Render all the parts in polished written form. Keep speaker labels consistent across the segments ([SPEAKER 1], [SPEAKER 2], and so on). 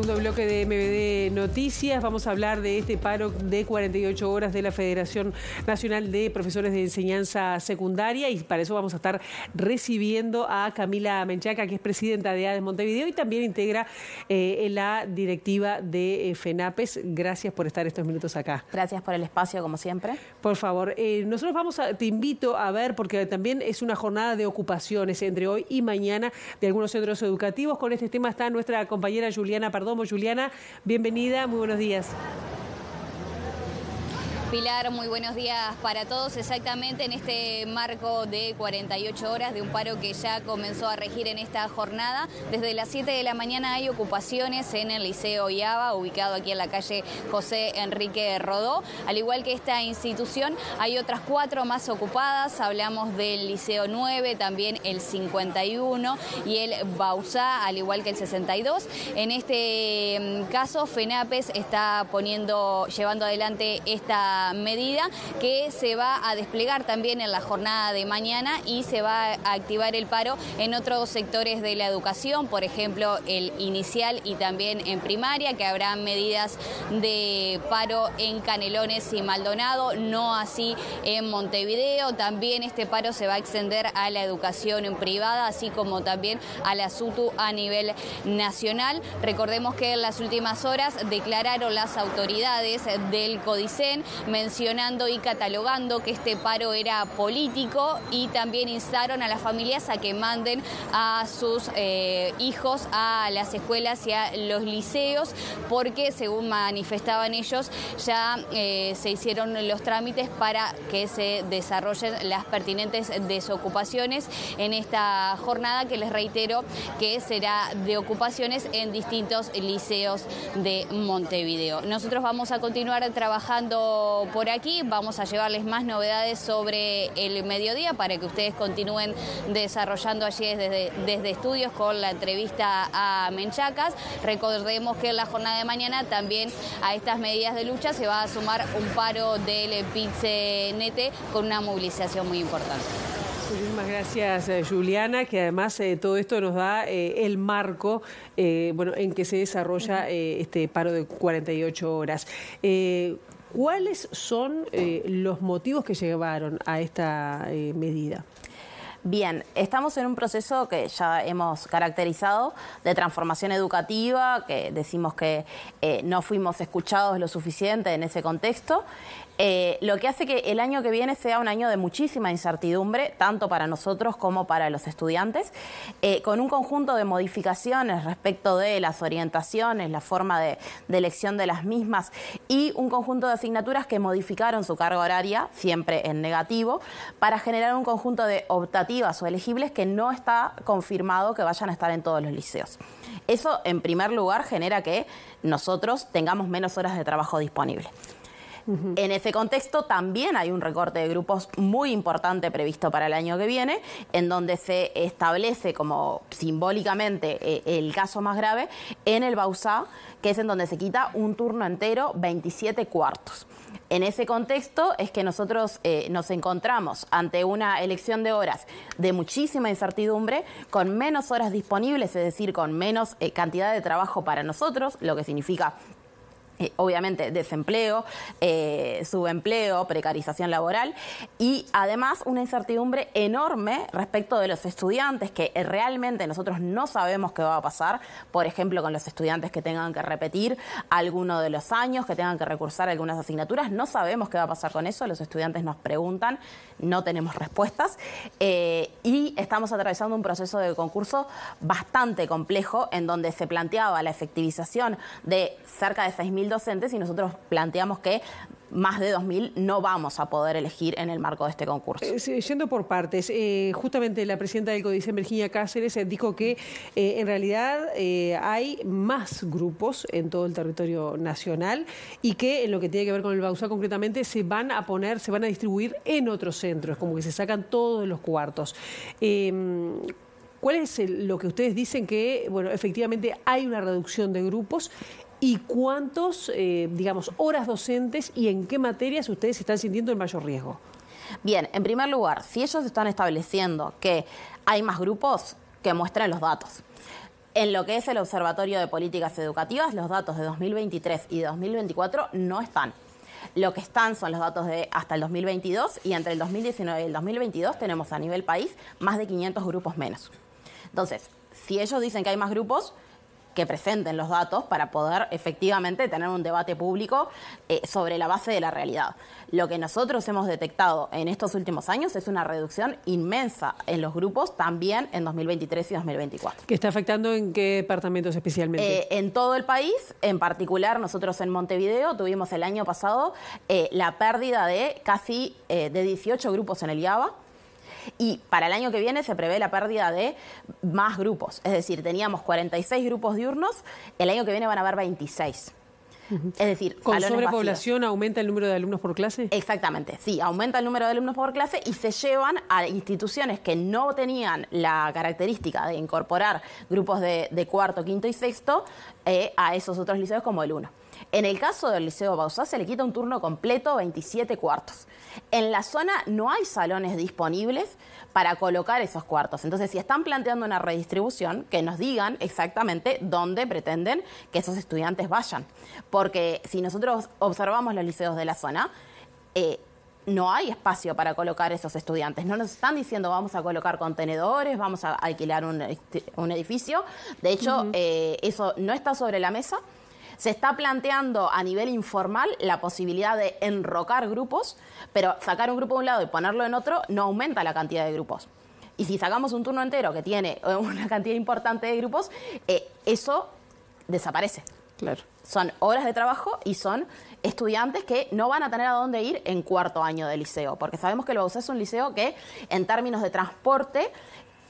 [SPEAKER 1] segundo bloque de MBD Noticias. Vamos a hablar de este paro de 48 horas de la Federación Nacional de Profesores de Enseñanza Secundaria, y para eso vamos a estar recibiendo a Camila Menchaca, que es presidenta de ADES Montevideo y también integra la directiva de FENAPES. Gracias por estar estos minutos acá.
[SPEAKER 2] Gracias por el espacio, como siempre.
[SPEAKER 1] Por favor, nosotros te invito a ver, porque también es una jornada de ocupaciones entre hoy y mañana de algunos centros educativos. Con este tema está nuestra compañera Juliana Perdomo. Juliana, bienvenida, muy buenos días.
[SPEAKER 3] Pilar, muy buenos días para todos. Exactamente en este marco de 48 horas de un paro que ya comenzó a regir en esta jornada. Desde las 7 de la mañana hay ocupaciones en el Liceo IABA, ubicado aquí en la calle José Enrique Rodó. Al igual que esta institución, hay otras 4 más ocupadas. Hablamos del Liceo 9, también el 51 y el Bauzá, al igual que el 62. En este caso, FENAPES está llevando adelante esta medida que se va a desplegar también en la jornada de mañana, y se va a activar el paro en otros sectores de la educación, por ejemplo el inicial y también en primaria, que habrá medidas de paro en Canelones y Maldonado, no así en Montevideo. También este paro se va a extender a la educación en privada, así como también a la SUTU a nivel nacional. Recordemos que en las últimas horas declararon las autoridades del CODICEN, mencionando y catalogando que este paro era político, y también instaron a las familias a que manden a sus hijos a las escuelas y a los liceos, porque según manifestaban ellos ya se hicieron los trámites para que se desarrollen las pertinentes desocupaciones en esta jornada, que les reitero que será de ocupaciones en distintos liceos de Montevideo. Nosotros vamos a continuar trabajando por aquí, vamos a llevarles más novedades sobre el mediodía para que ustedes continúen desarrollando allí desde estudios con la entrevista a Menchacas. Recordemos que en la jornada de mañana también a estas medidas de lucha se va a sumar un paro del PIT-CNT con una movilización muy importante.
[SPEAKER 1] Muchísimas gracias, Juliana, que además todo esto nos da el marco en que se desarrolla este paro de 48 horas. ¿Cuáles son los motivos que llevaron a esta medida?
[SPEAKER 2] Bien, estamos en un proceso que ya hemos caracterizado de transformación educativa, que decimos que no fuimos escuchados lo suficiente en ese contexto, lo que hace que el año que viene sea un año de muchísima incertidumbre, tanto para nosotros como para los estudiantes, con un conjunto de modificaciones respecto de las orientaciones, la forma de elección de las mismas, y un conjunto de asignaturas que modificaron su carga horaria, siempre en negativo, para generar un conjunto de optativas o elegibles que no está confirmado que vayan a estar en todos los liceos. Eso, en primer lugar, genera que nosotros tengamos menos horas de trabajo disponibles. En ese contexto también hay un recorte de grupos muy importante previsto para el año que viene, en donde se establece como simbólicamente el caso más grave en el Bauzá, que es en donde se quita un turno entero, 27 cuartos. En ese contexto es que nosotros nos encontramos ante una elección de horas de muchísima incertidumbre, con menos horas disponibles, es decir, con menos cantidad de trabajo para nosotros, lo que significa obviamente desempleo, subempleo, precarización laboral, y además una incertidumbre enorme respecto de los estudiantes, que realmente nosotros no sabemos qué va a pasar, por ejemplo, con los estudiantes que tengan que repetir alguno de los años, que tengan que recursar algunas asignaturas. No sabemos qué va a pasar con eso, los estudiantes nos preguntan, no tenemos respuestas, y estamos atravesando un proceso de concurso bastante complejo, en donde se planteaba la efectivización de cerca de 6.000 docentes, y nosotros planteamos que más de 2.000 no vamos a poder elegir en el marco de este concurso.
[SPEAKER 1] Yendo por partes, justamente la presidenta del CODICEN, Virginia Cáceres, dijo que en realidad hay más grupos en todo el territorio nacional, y que en lo que tiene que ver con el Bauzá concretamente se van a distribuir en otros centros, como que se sacan todos los cuartos. ¿Cuál es lo que ustedes dicen que, bueno, efectivamente hay una reducción de grupos? ¿Y cuántos, horas docentes y en qué materias ustedes están sintiendo el mayor riesgo?
[SPEAKER 2] Bien, en primer lugar, si ellos están estableciendo que hay más grupos, que muestren los datos. En lo que es el Observatorio de Políticas Educativas, los datos de 2023 y de 2024 no están. Lo que están son los datos de hasta el 2022 y entre el 2019 y el 2022 tenemos a nivel país más de 500 grupos menos. Entonces, si ellos dicen que hay más grupos, que presenten los datos para poder efectivamente tener un debate público sobre la base de la realidad. Lo que nosotros hemos detectado en estos últimos años es una reducción inmensa en los grupos, también en 2023 y 2024.
[SPEAKER 1] ¿Qué está afectando en qué departamentos especialmente?
[SPEAKER 2] En todo el país, en particular nosotros en Montevideo tuvimos el año pasado la pérdida de casi de 18 grupos en el IABA. Y para el año que viene se prevé la pérdida de más grupos. Es decir, teníamos 46 grupos diurnos, el año que viene van a haber 26. Es decir,
[SPEAKER 1] ¿con
[SPEAKER 2] salones
[SPEAKER 1] sobrepoblación
[SPEAKER 2] vacíos.
[SPEAKER 1] Aumenta el número de alumnos por clase?
[SPEAKER 2] Exactamente, sí, aumenta el número de alumnos por clase y se llevan a instituciones que no tenían la característica de incorporar grupos de cuarto, quinto y sexto a esos otros liceos como el 1. En el caso del Liceo Bauzá se le quita un turno completo, 27 cuartos. En la zona no hay salones disponibles para colocar esos cuartos. Entonces, si están planteando una redistribución, que nos digan exactamente dónde pretenden que esos estudiantes vayan. Porque si nosotros observamos los liceos de la zona, no hay espacio para colocar esos estudiantes. No nos están diciendo vamos a colocar contenedores, vamos a alquilar un edificio. De hecho, eso no está sobre la mesa. Se está planteando a nivel informal la posibilidad de enrocar grupos, pero sacar un grupo de un lado y ponerlo en otro no aumenta la cantidad de grupos. Y si sacamos un turno entero que tiene una cantidad importante de grupos, eso desaparece.
[SPEAKER 1] Claro.
[SPEAKER 2] Son horas de trabajo y son estudiantes que no van a tener a dónde ir en cuarto año de liceo, porque sabemos que el Bauzá es un liceo que en términos de transporte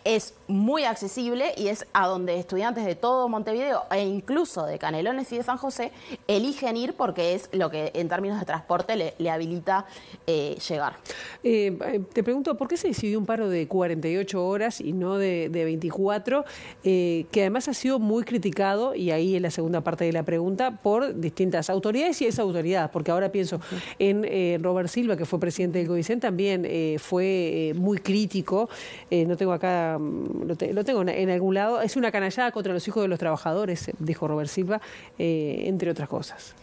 [SPEAKER 2] es muy accesible y es a donde estudiantes de todo Montevideo e incluso de Canelones y de San José eligen ir porque es lo que en términos de transporte le habilita llegar.
[SPEAKER 1] Te pregunto, ¿por qué se decidió un paro de 48 horas y no de 24? Que además ha sido muy criticado, y ahí en la segunda parte de la pregunta, por distintas autoridades y esa autoridad, porque ahora pienso en Robert Silva, que fue presidente del CODICEN, también fue muy crítico. No tengo acá, lo tengo en algún lado, es una canallada contra los hijos de los trabajadores, dijo Robert Silva, entre otras cosas.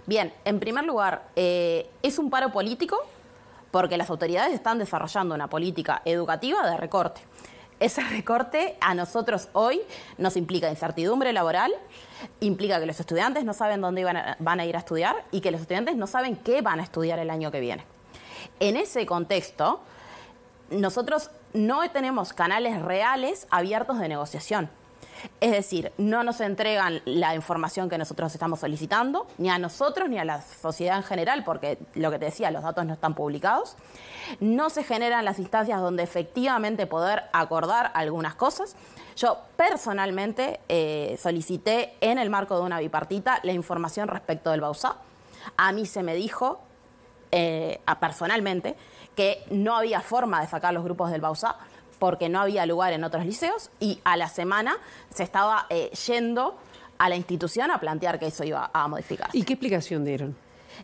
[SPEAKER 2] Bien, en primer lugar, es un paro político porque las autoridades están desarrollando una política educativa de recorte. Ese recorte a nosotros hoy nos implica incertidumbre laboral, implica que los estudiantes no saben dónde van a ir a estudiar y que los estudiantes no saben qué van a estudiar el año que viene. En ese contexto, nosotros no tenemos canales reales abiertos de negociación. Es decir, no nos entregan la información que nosotros estamos solicitando, ni a nosotros ni a la sociedad en general, porque lo que te decía, los datos no están publicados. No se generan las instancias donde efectivamente poder acordar algunas cosas. Yo personalmente solicité en el marco de una bipartita la información respecto del Bauzá. A mí se me dijo personalmente que no había forma de sacar los grupos del Bauzá porque no había lugar en otros liceos y a la semana se estaba yendo a la institución a plantear que eso iba a modificar.
[SPEAKER 1] ¿Y qué explicación dieron?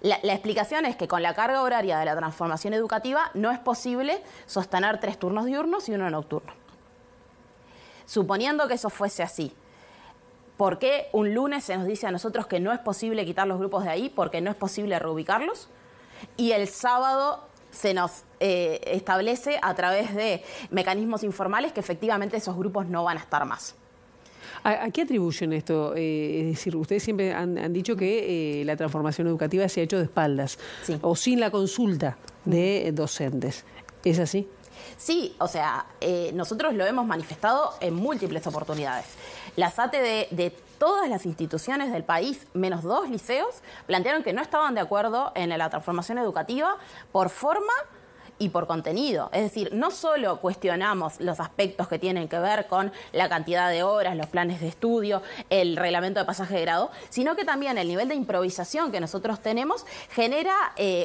[SPEAKER 2] La explicación es que con la carga horaria de la transformación educativa no es posible sostener 3 turnos diurnos y 1 nocturno. Suponiendo que eso fuese así, ¿por qué un lunes se nos dice a nosotros que no es posible quitar los grupos de ahí porque no es posible reubicarlos? Y el sábado se nos establece a través de mecanismos informales que efectivamente esos grupos no van a estar más.
[SPEAKER 1] ¿A qué atribuyen esto? Es decir, ustedes siempre han dicho que la transformación educativa se ha hecho de espaldas, sí, o sin la consulta de docentes. ¿Es así?
[SPEAKER 2] Sí, o sea, nosotros lo hemos manifestado en múltiples oportunidades. La SATE de todas las instituciones del país, menos 2 liceos, plantearon que no estaban de acuerdo en la transformación educativa por forma y por contenido. Es decir, no solo cuestionamos los aspectos que tienen que ver con la cantidad de horas, los planes de estudio, el reglamento de pasaje de grado, sino que también el nivel de improvisación que nosotros tenemos genera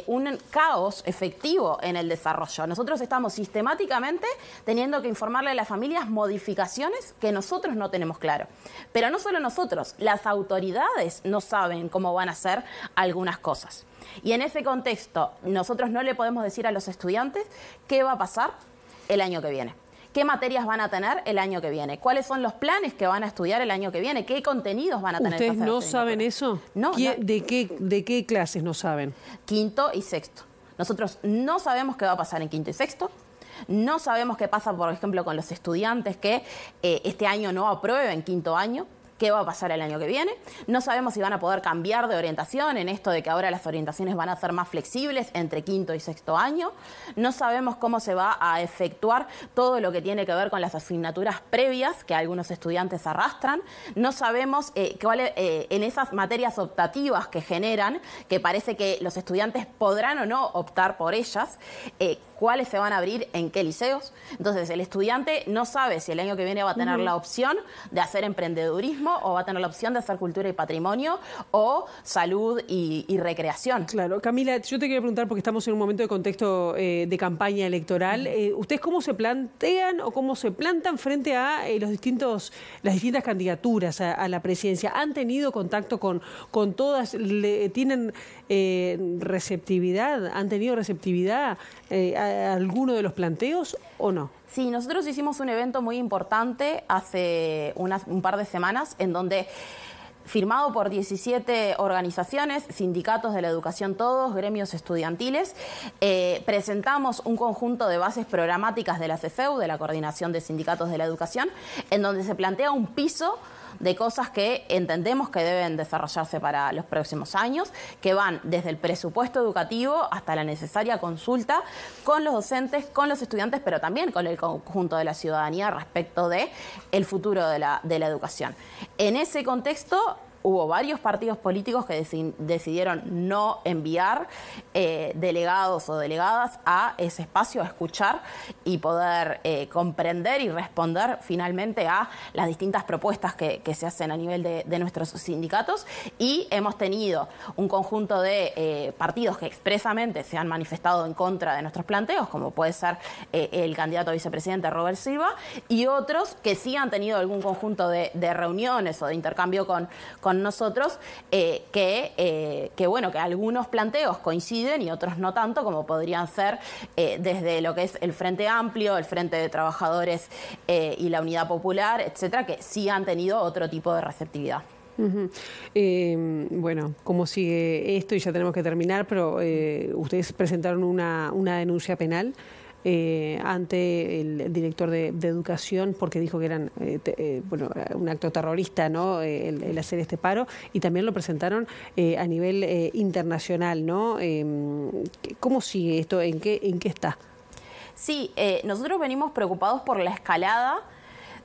[SPEAKER 2] un caos efectivo en el desarrollo. Nosotros estamos sistemáticamente teniendo que informarle a las familias modificaciones que nosotros no tenemos claro. Pero no solo nosotros, las autoridades no saben cómo van a hacer algunas cosas. Y en ese contexto, nosotros no le podemos decir a los estudiantes qué va a pasar el año que viene. qué materias van a tener el año que viene, cuáles son los planes que van a estudiar el año que viene, qué contenidos van a tener.
[SPEAKER 1] ¿Ustedes no saben eso?
[SPEAKER 2] No.
[SPEAKER 1] ¿De qué clases no saben?
[SPEAKER 2] Quinto y sexto. Nosotros no sabemos qué va a pasar en quinto y sexto. No sabemos qué pasa, por ejemplo, con los estudiantes que este año no aprueben quinto año. ¿Qué va a pasar el año que viene? No sabemos si van a poder cambiar de orientación en esto de que ahora las orientaciones van a ser más flexibles entre quinto y sexto año. No sabemos cómo se va a efectuar todo lo que tiene que ver con las asignaturas previas que algunos estudiantes arrastran. No sabemos en esas materias optativas que generan, que parece que los estudiantes podrán o no optar por ellas, cuáles se van a abrir en qué liceos. Entonces, el estudiante no sabe si el año que viene va a tener la opción de hacer emprendedurismo o va a tener la opción de hacer cultura y patrimonio o salud y recreación.
[SPEAKER 1] Claro. Camila, yo te quería preguntar, porque estamos en un momento de contexto de campaña electoral, ¿ustedes cómo se plantean o cómo se plantan frente a las distintas candidaturas a la presidencia? ¿Han tenido contacto con todas? ¿Tienen receptividad? ¿Han tenido receptividad a alguno de los planteos o no?
[SPEAKER 2] Sí, nosotros hicimos un evento muy importante hace un par de semanas en donde, firmado por 17 organizaciones, sindicatos de la educación todos, gremios estudiantiles, presentamos un conjunto de bases programáticas de la CEFEU, de la Coordinación de Sindicatos de la Educación, en donde se plantea un piso de cosas que entendemos que deben desarrollarse para los próximos años, que van desde el presupuesto educativo hasta la necesaria consulta con los docentes, con los estudiantes, pero también con el conjunto de la ciudadanía respecto de el futuro de la educación. En ese contexto, hubo varios partidos políticos que decidieron no enviar delegados o delegadas a ese espacio a escuchar y poder comprender y responder finalmente a las distintas propuestas que se hacen a nivel de nuestros sindicatos. Y hemos tenido un conjunto de partidos que expresamente se han manifestado en contra de nuestros planteos, como puede ser el candidato a vicepresidente Robert Silva, y otros que sí han tenido algún conjunto de reuniones o de intercambio con nosotros, que algunos planteos coinciden y otros no tanto, como podrían ser desde lo que es el Frente Amplio, el Frente de Trabajadores y la Unidad Popular, etcétera, que sí han tenido otro tipo de receptividad.
[SPEAKER 1] Bueno, ¿cómo sigue esto? Y ya tenemos que terminar, pero ustedes presentaron una denuncia penal ante el director de Educación, porque dijo que eran un acto terrorista, ¿no? El hacer este paro, y también lo presentaron a nivel internacional, ¿no? ¿Cómo sigue esto? ¿En qué está?
[SPEAKER 2] Sí, nosotros venimos preocupados por la escalada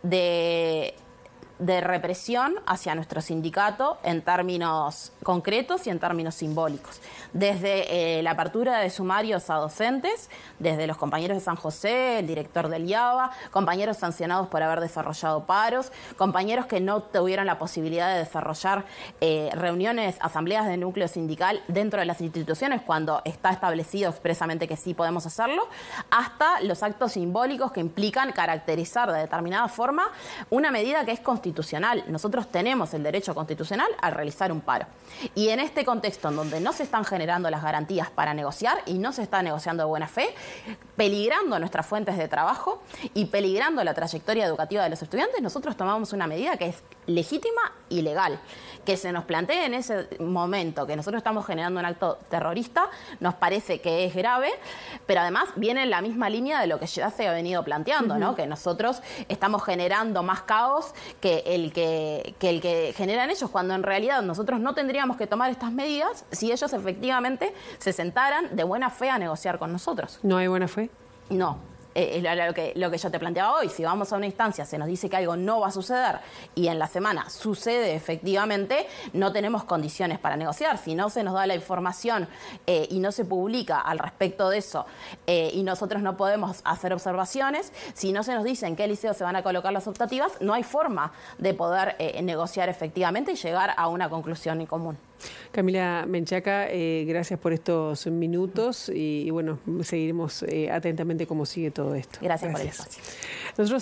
[SPEAKER 2] de represión hacia nuestro sindicato en términos concretos y en términos simbólicos. Desde la apertura de sumarios a docentes, desde los compañeros de San José, el director del IABA, compañeros sancionados por haber desarrollado paros, compañeros que no tuvieron la posibilidad de desarrollar reuniones, asambleas de núcleo sindical dentro de las instituciones cuando está establecido expresamente que sí podemos hacerlo, hasta los actos simbólicos que implican caracterizar de determinada forma una medida que es constitucional. Nosotros tenemos el derecho constitucional a realizar un paro. Y en este contexto en donde no se están generando las garantías para negociar y no se está negociando de buena fe, peligrando nuestras fuentes de trabajo y peligrando la trayectoria educativa de los estudiantes, nosotros tomamos una medida que es legítima y legal. Que se nos plantee en ese momento que nosotros estamos generando un acto terrorista, nos parece que es grave, pero además viene en la misma línea de lo que ya se ha venido planteando, ¿no? Que nosotros estamos generando más caos que el que generan ellos, cuando en realidad nosotros no tendríamos que tomar estas medidas si ellos efectivamente se sentaran de buena fe a negociar con nosotros.
[SPEAKER 1] ¿No hay buena fe?
[SPEAKER 2] No. Es lo que yo te planteaba hoy. Si vamos a una instancia, se nos dice que algo no va a suceder y en la semana sucede efectivamente, no tenemos condiciones para negociar. Si no se nos da la información y no se publica al respecto de eso y nosotros no podemos hacer observaciones, si no se nos dice en qué liceo se van a colocar las optativas, no hay forma de poder negociar efectivamente y llegar a una conclusión en común.
[SPEAKER 1] Camila Menchaca, gracias por estos minutos y bueno, seguiremos atentamente cómo sigue todo esto.
[SPEAKER 2] Gracias por el espacio.
[SPEAKER 1] Nosotros